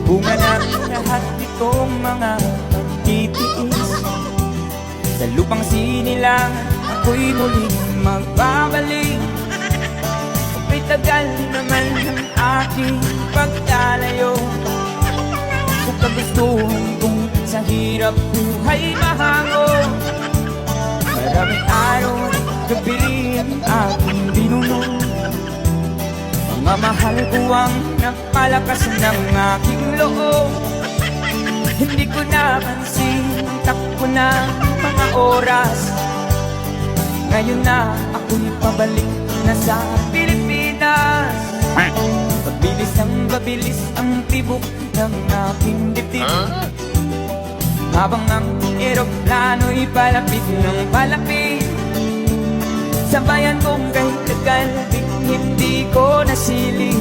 bunga ng lahat itong mga pagtitiis. Sa lupang sinilang ako'y muling magbabalik. Ako'y tagal naman ng aking pagkalayo. Kung kagustuhan kong sa hirap buhay mahango, maraming araw at gabi ang aking binunong. Mga mahal ko ang napalakas ng aking loob. Hindi ko napansin ang takbo ng mga oras. Ngayon na ako'y pabalik na sa Pilipinas. Pabilis ang tibok ng aking dibdib, habang ang eroplano'y palapit ng palapit. Sa bayan kong kahit tagal, hindi ko nasilip